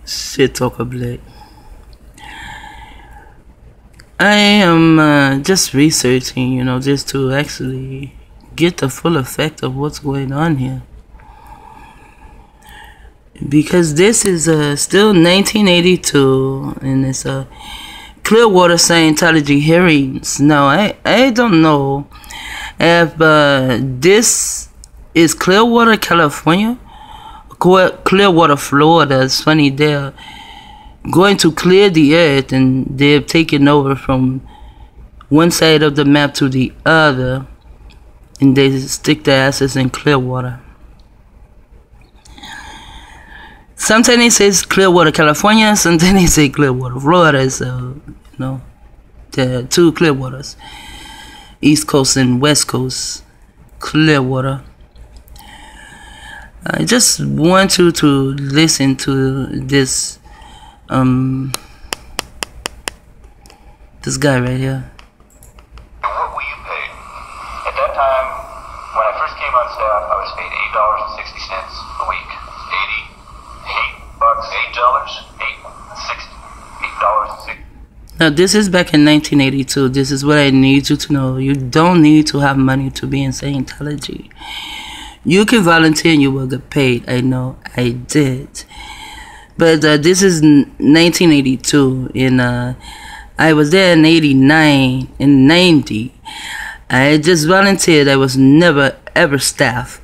Shit talker Black. I am just researching, you know, just to actually get the full effect of what's going on here. Because this is still 1982, and it's a Clearwater Scientology hearings. Now, I don't know if this is Clearwater, California, Clearwater, Florida. It's funny, they're going to clear the earth, and they've taken over from one side of the map to the other, and they stick their asses in Clearwater. Sometimes they say Clearwater, California. Sometimes they say Clearwater, Florida. So, you know, there are two Clearwaters, East Coast and West Coast. Clearwater. I just want you to listen to this this guy right here. What were you paid? At that time, when I first came on staff, I was paid $8.60 a week. $8.60. Now this is back in 1982. This is what I need you to know. You don't need to have money to be in Scientology. You can volunteer and you will get paid. I know, I did. But this is 1982, and I was there in 89 and 90. I just volunteered. I was never ever staff.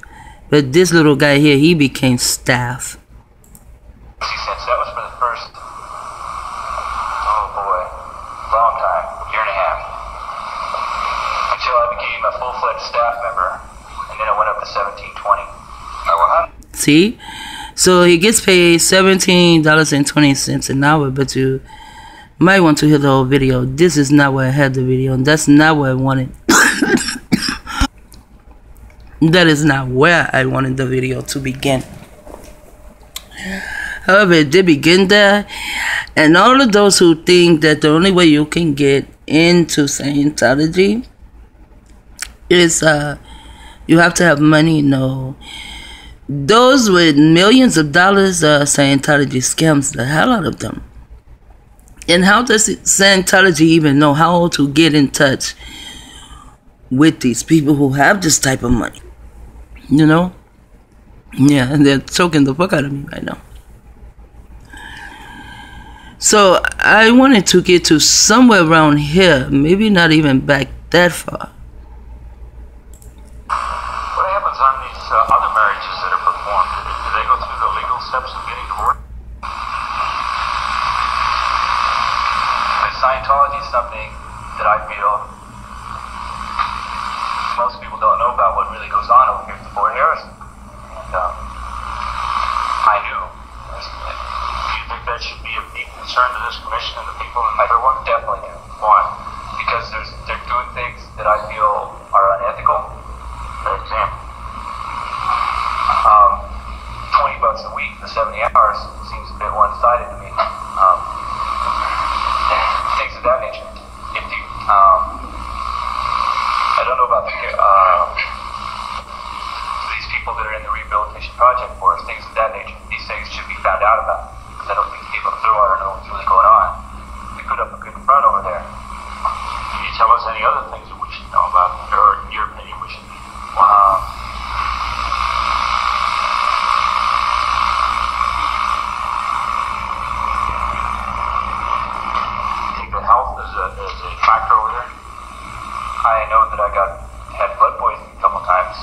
But this little guy here, he became staff. Since that was for the first, oh boy, long time, year and a half, until I became a full-fledged staff member, and then it went up to $17.20. See, so he gets paid $17.20 an hour, but you might want to hear the whole video. This is not where I had the video, and that's not where I wanted. That is not where I wanted the video to begin. However, it did begin there, and all of those who think that the only way you can get into Scientology is you have to have money. No, those with millions of dollars, Scientology scams the hell out of them. And how does Scientology even know how to get in touch with these people who have this type of money? You know? Yeah, and they're choking the fuck out of me right now. So I wanted to get to somewhere around here, maybe not even back that far. What happens on these other marriages that are performed? Do they go through the legal steps of getting divorced? Scientology is something that I feel most people don't know about what really goes on over here at the Fort Harrison. And I knew. Do you think that should be of deep concern to this commission and the people in everyone? Definitely do. Why? Because they're doing things that I feel are unethical. For example, $20 a week for 70 hours seems a bit one-sided to me. Things of that nature. If you, I don't know about these people that are in the rehabilitation project for us, things of that nature. These things should be found out about, because I don't think people through or know what's really going on. We put up a good front over there. Can you tell us any other things that we should know about, or in your opinion we should is a factor over there? I know that I had blood poisoning a couple times,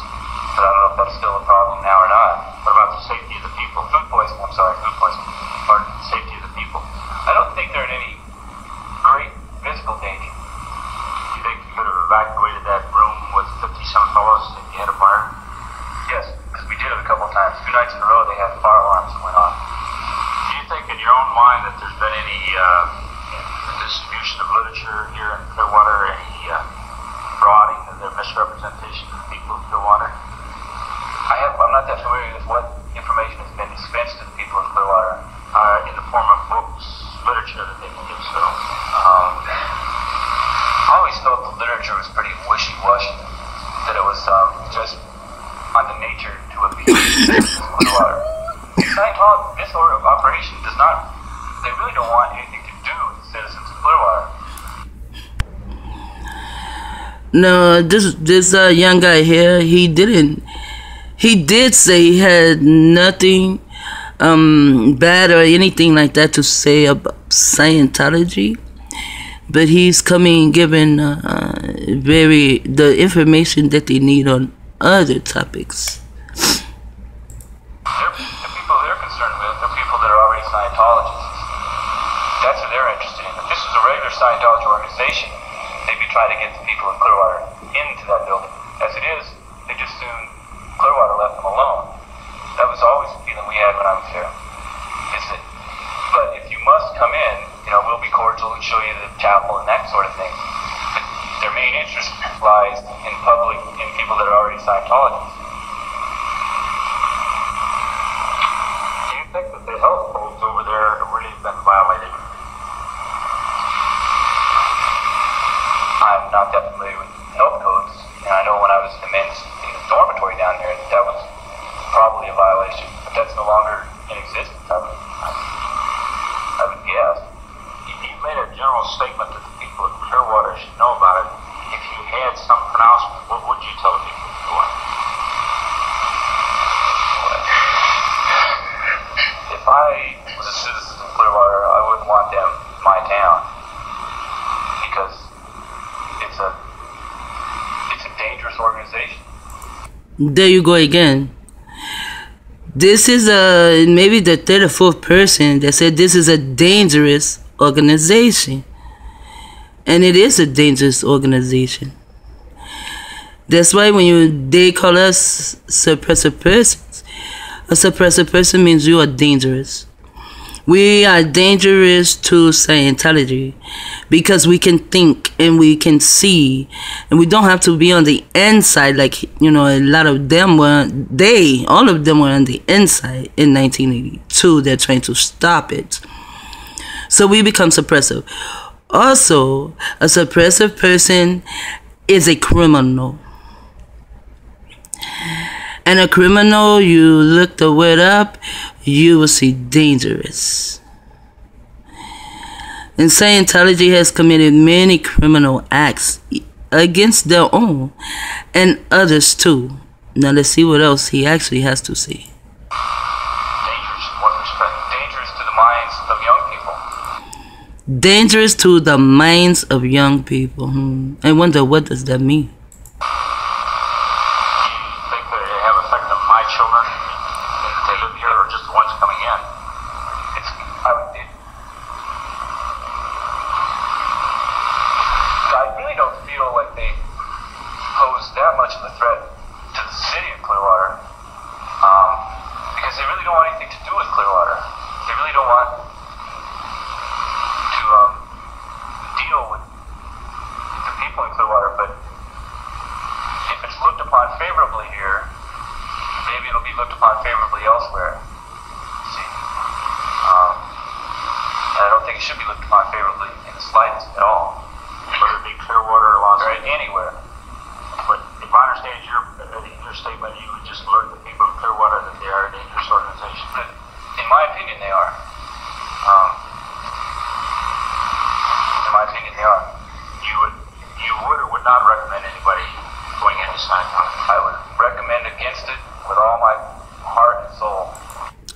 but I don't know if that's still a problem now or not. What about the safety of the people? Food poisoning, I'm sorry, food poisoning. Or the safety of the people. I don't think they're in any great physical danger. Do you think you could have evacuated that room with 50-some fellows if you had a fire? Yes, because we did it a couple times. 2 nights in a row they had fire alarms that went off. Do you think in your own mind that there's been any distribution of literature here in Clearwater, any frauding and their misrepresentation of the people of Clearwater? I'm not that familiar with what information has been dispensed to the people of Clearwater in the form of books, literature that they can give. So I always felt the literature was pretty wishy-washy, that it was just on the nature to appease Clearwater. Scientology, this sort of operation does not, they really don't want anything to do with the citizens of Clearwater. No, this young guy here, he did say he had nothing bad or anything like that to say about Scientology, but he's coming giving the information that they need on other topics. The people they're concerned with are people that are already Scientologists. That's what they're interested in. If this was a regular Scientology organization, they'd be trying to get the people in Clearwater into that building. As it is, they just soon Clearwater left them alone. That was always the feeling we had when I was there. Is that, but if you must come in, we'll be cordial and show you the chapel and that sort of thing. But their main interest lies in public, in people that are already Scientologists. Do you think that the health codes over there have really been violated? I'm not that familiar with health codes, and I know when I was in the dormitory down there, that was probably a violation, but that's no longer in existence, I would guess. You made a general statement that the people of Clearwater should know about it. If you had some pronouncement, what would you tell the people of Clearwater? If I was a citizen of Clearwater, I wouldn't want them in my town, because it's a dangerous organization. There you go again. This is maybe the third or fourth person that said this is a dangerous organization. And it is a dangerous organization. That's why when they call us suppressive persons, a suppressive person means you are dangerous. We are dangerous to Scientology because we can think and we can see, and we don't have to be on the inside like, a lot of them were, all of them were on the inside in 1982. They're trying to stop it. So we become suppressive. Also, a suppressive person is a criminal. And a criminal, you look the word up, you will see dangerous. And Scientology has committed many criminal acts against their own and others too. Now let's see what else he actually has to say. Dangerous in what respect? Dangerous to the minds of young people. Dangerous to the minds of young people. I wonder, what does that mean?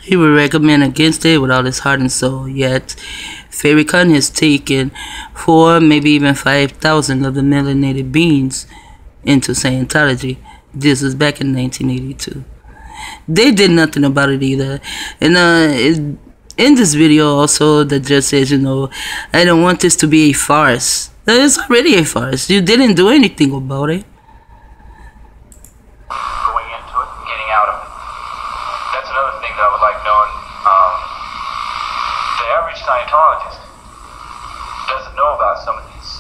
He would recommend against it with all his heart and soul. Yet, Farrakhan has taken 4, maybe even 5,000 of the melanated beings into Scientology. This was back in 1982. They did nothing about it either. And in this video also, the judge says, I don't want this to be a farce. It's already a farce. You didn't do anything about it. Scientologist doesn't know about some of these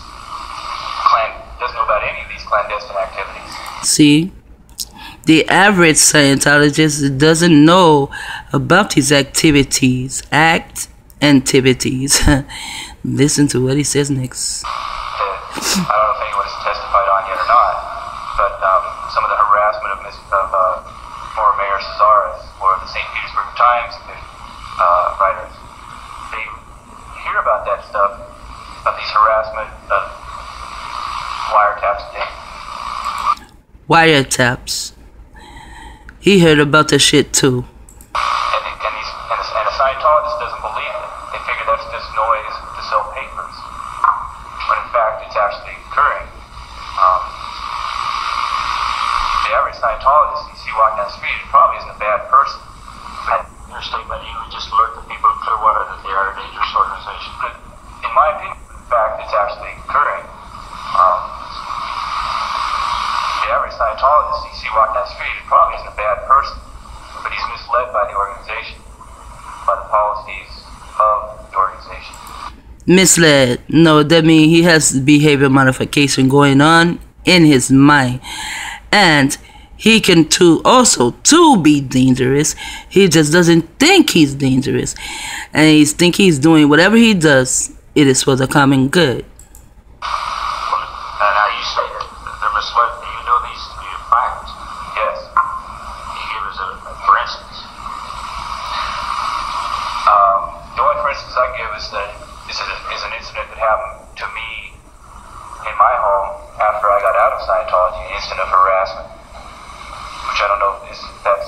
doesn't know about any of these clandestine activities. See, the average Scientologist doesn't know about these activities, activities. Listen to what he says next. I don't know if anyone has testified on yet or not, but some of the harassment of former Mayor Cesaris or the St. Petersburg Times, stuff about these harassment wiretaps thing. Wiretaps. He heard about the shit too. And a Scientologist doesn't believe it. They figure that's just noise to sell papers. But in fact, it's actually occurring. The average Scientologist you see walking down the street probably isn't a bad person. Your statement, you would just alert the people of Clearwater that they are a dangerous organization. But in my opinion, in fact, it's actually occurring. The average Scientologist you see walking down the street probably isn't a bad person, but he's misled by the organization, by the policies of the organization. Misled. No, that means he has behavior modification going on in his mind. And he can also be dangerous. He just doesn't think he's dangerous. And he thinks he's doing whatever he does, it is for the common good. And how you say that they're misled. Do you know these to be facts? Yes. Can you give us for instance? The only for instance I give is an incident that happened to me in my home after I got out of Scientology, an incident of harassment, which I don't know if that's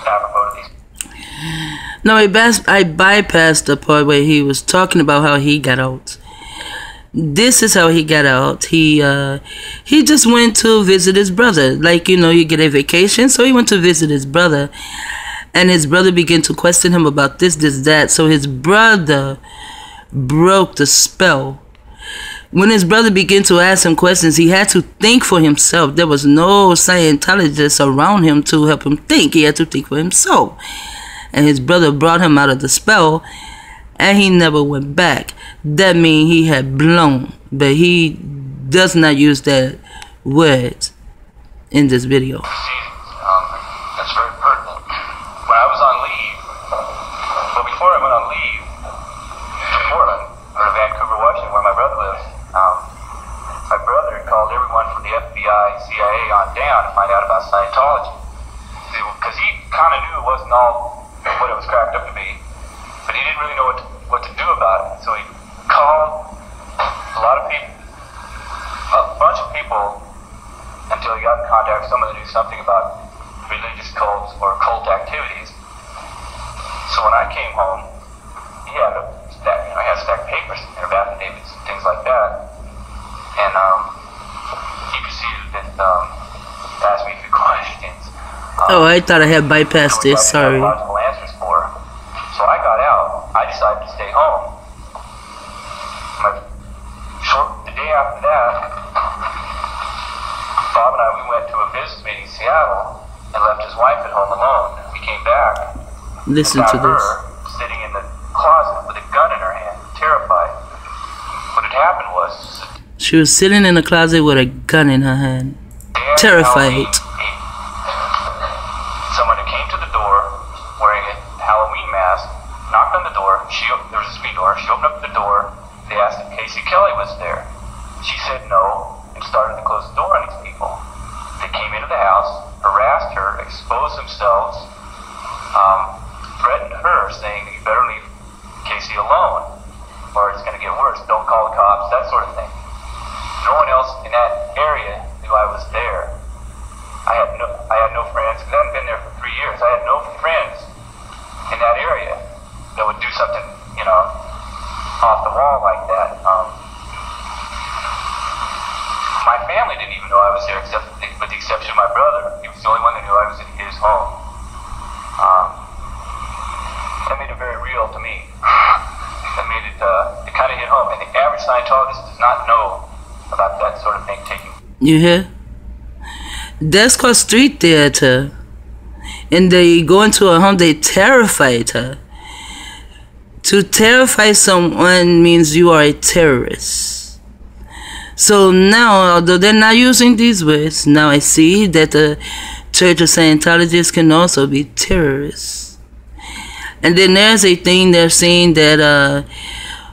apropos to these. No, I bypassed the part where he was talking about how he got out. This is how he got out. He just went to visit his brother. Like, you get a vacation, so he went to visit his brother. And his brother began to question him about this, that. So his brother broke the spell. When his brother began to ask him questions, he had to think for himself. There was no Scientologist around him to help him think. He had to think for himself. And his brother brought him out of the spell, and he never went back. That means he had blown. But he does not use that word in this video. That's very pertinent. When I was on leave, well, before I went on leave to Portland, or to Vancouver, Washington, where my brother lives, my brother called everyone from the FBI, CIA on down to find out about Scientology. Because he kind of knew it wasn't all what it was cracked up to be, but he didn't really know what to do about it. So he called a lot of people, a bunch of people, until he got in contact with someone that knew something about religious cults or cult activities. So when I came home, he had a stack of papers in there, affidavits and things like that. And he proceeded to ask me a few questions. I thought I had bypassed this. Sorry. Logical answers for. So I got out. I decided to stay home. The day after that, Bob and I, we went to a business meeting in Seattle and left his wife at home alone. We came back. Listen to this. Sitting in the closet with a gun in her hand, terrified. What had happened was she was sitting in the closet with a gun in her hand, terrified. Someone who came to the door wearing a Halloween mask knocked on the door. There was a speed door. She opened up the door. They asked if Casey Kelly was there. She said no and started to close the door on these people. They came into the house, harassed her, exposed themselves, threatened her, saying that you better leave Casey alone or it's going to get worse. Don't call the cops, that sort of thing. No one else in that area knew I was there. I had no friends, because I hadn't been there for 3 years. I had no friends in that area that would do something, off the wall like that. My family didn't even know I was there, with the exception of my brother. He was the only one that knew I was in his home. That made it very real to me. That made it kind of hit home. And the average Scientologist does not know about that sort of thing taking. You hear? That's called street theater. And they go into a home, they terrified her. To terrify someone means you are a terrorist. So now, although they're not using these words, now I see that the Church of Scientologists can also be terrorists. And then there's a thing they're saying that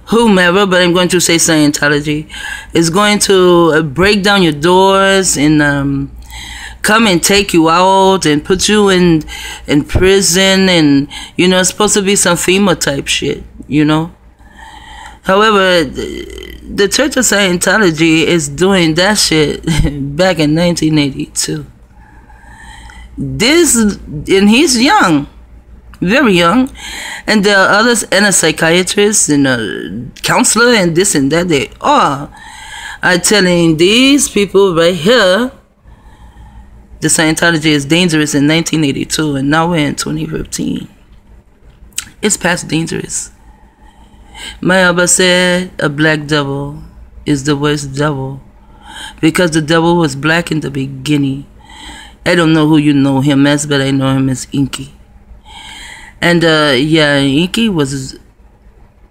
whomever, but I'm going to say Scientology, is going to break down your doors and come and take you out and put you in prison, and it's supposed to be some FEMA type shit, However, the Church of Scientology is doing that shit back in 1982. And he's young, very young, and there are others, and a psychiatrist and a counselor and this and that. They are telling these people right here the Scientology is dangerous in 1982, and now we're in 2015. It's past dangerous. My Abba said a black devil is the worst devil because the devil was black in the beginning. I don't know who you know him as, but I know him as Inky. And yeah, Inky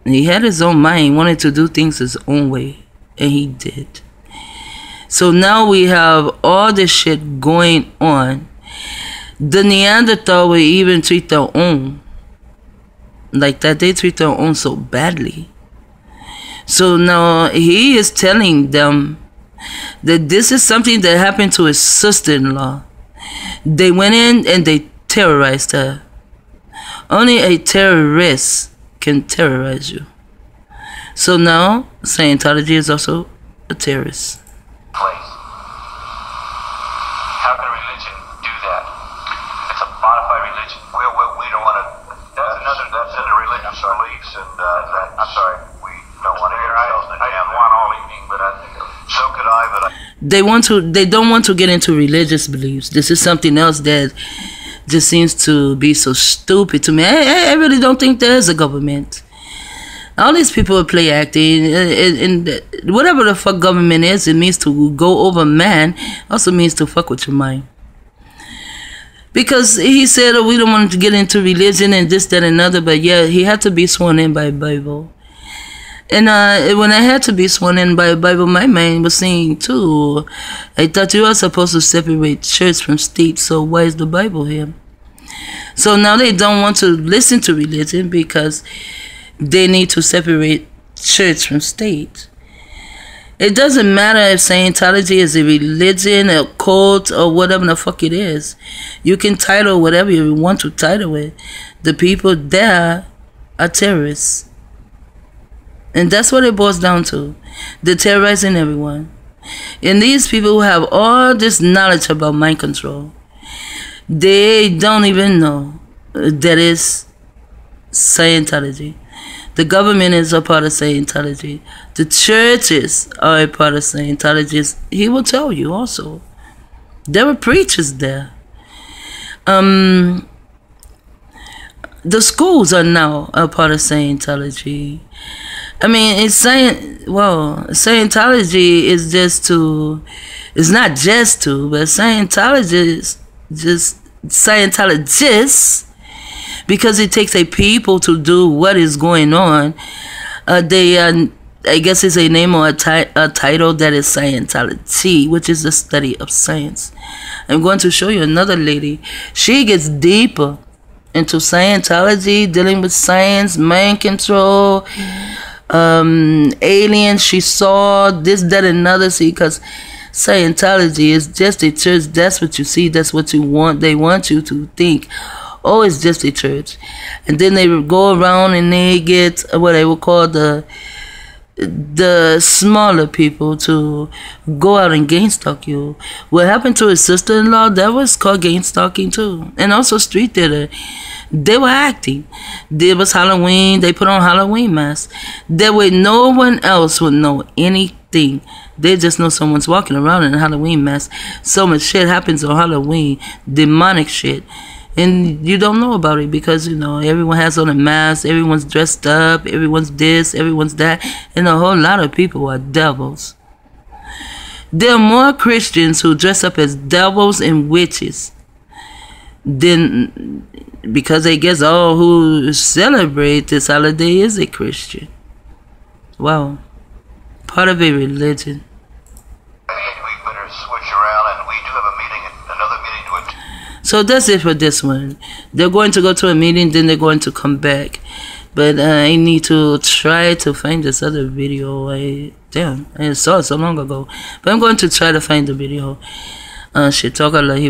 he had his own mind. He wanted to do things his own way, and he did. So now we have all this shit going on. The Neanderthal will even treat their own like that. They treat their own so badly. So now he is telling them that this is something that happened to his sister-in-law. They went in and they terrorized her. Only a terrorist can terrorize you. So now Scientology is also a terrorist. Place. How can religion do that? It's a modified religion. We don't want to. That's into religious beliefs, and I'm sorry, we don't want to get ourselves in a jam. I want all evening, but so could I. But they don't want to get into religious beliefs. This is something else that just seems to be so stupid to me. I really don't think there is a government. All these people play acting, and whatever the fuck government is, it means to go over man, also means to fuck with your mind. Because he said, oh, we don't want to get into religion and this, that, and another, but yeah, he had to be sworn in by the Bible. And when I had to be sworn in by the Bible, my mind was saying too, I thought you were supposed to separate church from state, so why is the Bible here? So now they don't want to listen to religion because they need to separate church from state. It doesn't matter if Scientology is a religion, a cult, or whatever the fuck it is. You can title whatever you want to title it. The people there are terrorists. And that's what it boils down to. They're terrorizing everyone. And these people who have all this knowledge about mind control, they don't even know that is Scientology. The government is a part of Scientology. The churches are a part of Scientology. He will tell you also. There were preachers there. The schools are now a part of Scientology. I mean, Scientology is just to, it's not just to, but Scientologists, because it takes a people to do what is going on. They, I guess it's a name or a title that is Scientology, which is the study of science. I'm going to show you another lady. She gets deeper into Scientology, dealing with science, mind control, aliens. She saw this, that, and another. See, because Scientology is just a church. That's what you see. That's what you want. They want you to think, oh, it's just a church. And then they go around and they get what they would call the smaller people to go out and gang stalk you. What happened to his sister-in-law, that was called gang stalking too. And also street theater. They were acting. There was Halloween. They put on Halloween masks. That way no one else would know anything. They just know someone's walking around in a Halloween mask. So much shit happens on Halloween. Demonic shit. And you don't know about it because, you know, everyone has on a mask, everyone's dressed up, everyone's this, everyone's that, and a whole lot of people are devils. There are more Christians who dress up as devils and witches than, because I guess all who celebrate this holiday is a Christian. Wow. Part of a religion. I think we better switch around, and we do have a meeting, another meeting to attend. So that's it for this one. They're going to go to a meeting, then they're going to come back. But I need to try to find this other video. I saw it so long ago. But I'm going to try to find the video. Shit, talk Allah, he